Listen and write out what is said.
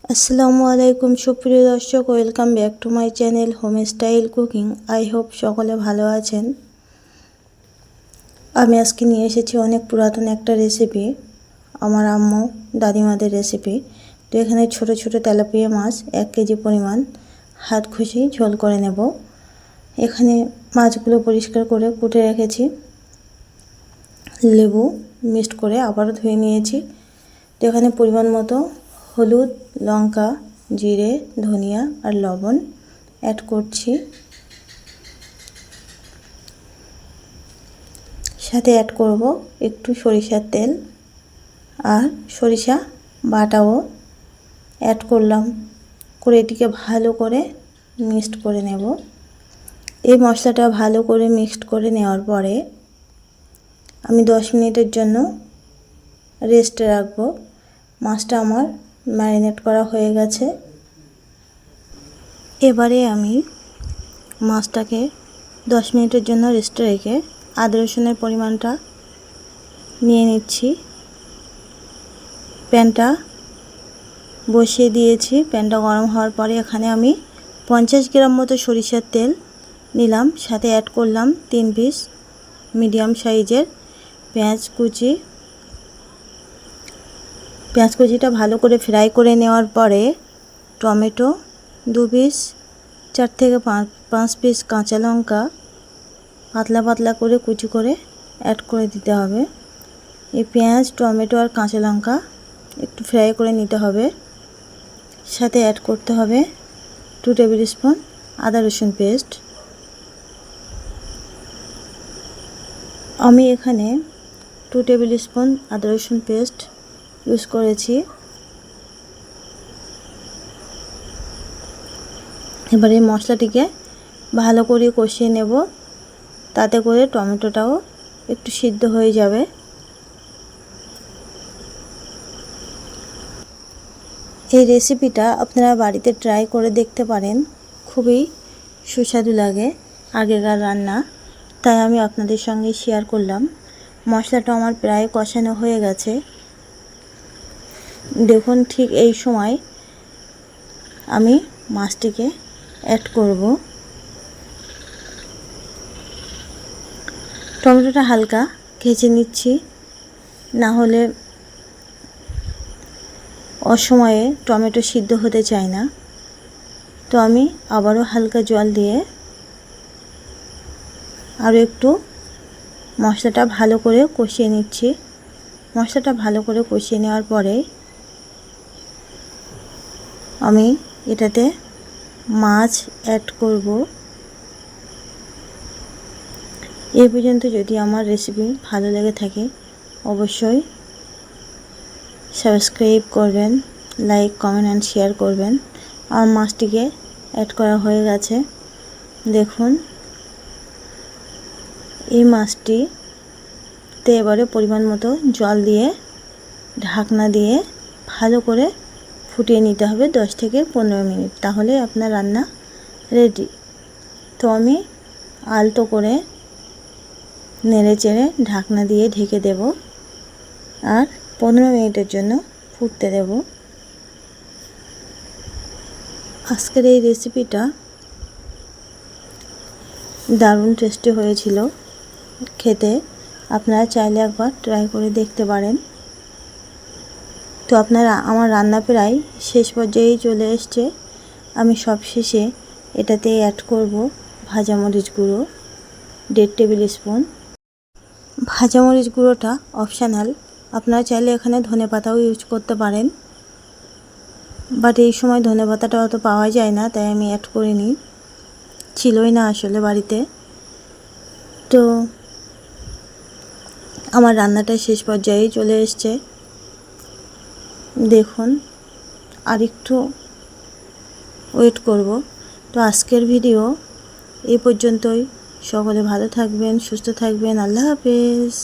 আসসালামু আলাইকুম সুপ্রিয় দর্শক, welcome back to my channel home style cooking. I hope সকলে ভালো আছেন। আমি আজকে নিয়ে এসেছি অনেক পুরাতন একটা রেসিপি, আমার আম্মু দাদিমাদের রেসিপি। তো এখানে ছোট ছোট তেলাপিয়া মাছ 1 কেজি পরিমাণ হাত ঘষে ঝোল করে নেব। এখানে মাছগুলো পরিষ্কার করে কুটে রেখেছি, লেবু মিক্সড করে আবারও ধুয়ে নিয়েছি। তো এখানে পরিমাণ মতো হলুদ, লঙ্কা, জিরে, ধনিয়া আর লবণ অ্যাড করছি। সাথে অ্যাড করব একটু সরিষার তেল আর সরিষা বাটাও অ্যাড করলাম। করে এটিকে ভালো করে মিক্সড করে নেব। এই মশলাটা ভালো করে মিক্সড করে নেওয়ার পরে আমি 10 মিনিটের জন্য রেস্টে রাখবো। মাছটা আমার ম্যারিনেট করা হয়ে গেছে। এবারে আমি মাছটাকে 10 মিনিটের জন্য রেস্টে রেখে আদা রসুনের পরিমাণটা নিয়ে নিচ্ছি। প্যানটা বসিয়ে দিয়েছি। প্যানটা গরম হওয়ার পরে এখানে আমি 50 গ্রাম মতো সরিষার তেল নিলাম। সাথে অ্যাড করলাম 3 পিস মিডিয়াম সাইজের পেঁয়াজ কুচি। পেঁয়াজ কুচিটা ভালো করে ফ্রাই করে নেওয়ার পরে টমেটো 2 পিস, 4 থেকে 5 পিস কাঁচা লঙ্কা পাতলা পাতলা করে কুচি করে অ্যাড করে দিতে হবে। এই পেঁয়াজ, টমেটো আর কাঁচা লঙ্কা একটু ফ্রাই করে নিতে হবে। সাথে অ্যাড করতে হবে 2 টেবিল স্পুন আদা রসুন পেস্ট। আমি এখানে 2 টেবিল স্পুন আদা রসুন পেস্ট ইউজ করেছি। এবারে মশলাটিকে ভালো করে কষিয়ে নেব, তাতে করে টমেটোটাও একটু সিদ্ধ হয়ে যাবে। এই রেসিপিটা আপনারা বাড়িতে ট্রাই করে দেখতে পারেন, খুবই সুস্বাদু লাগে, আগেকার রান্না, তাই আমি আপনাদের সঙ্গে শেয়ার করলাম। মশলাটা আমার প্রায় কষানো হয়ে গেছে। দেখুন ঠিক এই সময় আমি মাছটিকে অ্যাড করব। টমেটোটা হালকা ভেজে নিচ্ছি, না হলে অসময়ে টমেটো সিদ্ধ হতে চায় না। তো আমি আবারও হালকা জল দিয়ে আরও একটু মশলাটা ভালো করে কষিয়ে নিচ্ছি। মশলাটা ভালো করে কষিয়ে নেওয়ার পরে আমি এটাতে মাছ অ্যাড করব। এই পর্যন্ত যদি আমার রেসিপি ভালো লেগে থাকে অবশ্যই সাবস্ক্রাইব করবেন, লাইক, কমেন্ট অ্যান্ড শেয়ার করবেন। আর মাছটিকে অ্যাড করা হয়ে গেছে। দেখুন এই মাছটিতে এবারে পরিমাণ মতো জল দিয়ে ঢাকনা দিয়ে ভালো করে ফুটিয়ে নিতে হবে 10 থেকে 15 মিনিট, তাহলে আপনার রান্না রেডি। তো আমি আলতো করে নেড়ে চেড়ে ঢাকনা দিয়ে ঢেকে দেব আর 15 মিনিটের জন্য ফুটতে দেব। আজকের এই রেসিপিটা দারুণ টেস্টি হয়েছিল খেতে। আপনারা চাইলে একবার ট্রাই করে দেখতে পারেন। তো আপনারা আমার রান্না প্রায় শেষ পর্যায়েই চলে এসছে। আমি সবশেষে এটাতে অ্যাড করব ভাজা মরিচ গুঁড়ো 1.5 টেবিল স্পুন। ভাজা মরিচ গুঁড়োটা অপশানাল, আপনারা চাইলে এখানে ধনেপাতাও ইউজ করতে পারেন, বাট এই সময় ধনেপাতাটা অত পাওয়া যায় না, তাই আমি অ্যাড করিনি, ছিলই না আসলে বাড়িতে। তো আমার রান্নাটা শেষ পর্যায়েই চলে এসছে। দেখুন আর একটু ওয়েট করব। তো আজকের ভিডিও এই পর্যন্তই। সকলে ভালো থাকবেন, সুস্থ থাকবেন। আল্লাহ হাফেজ।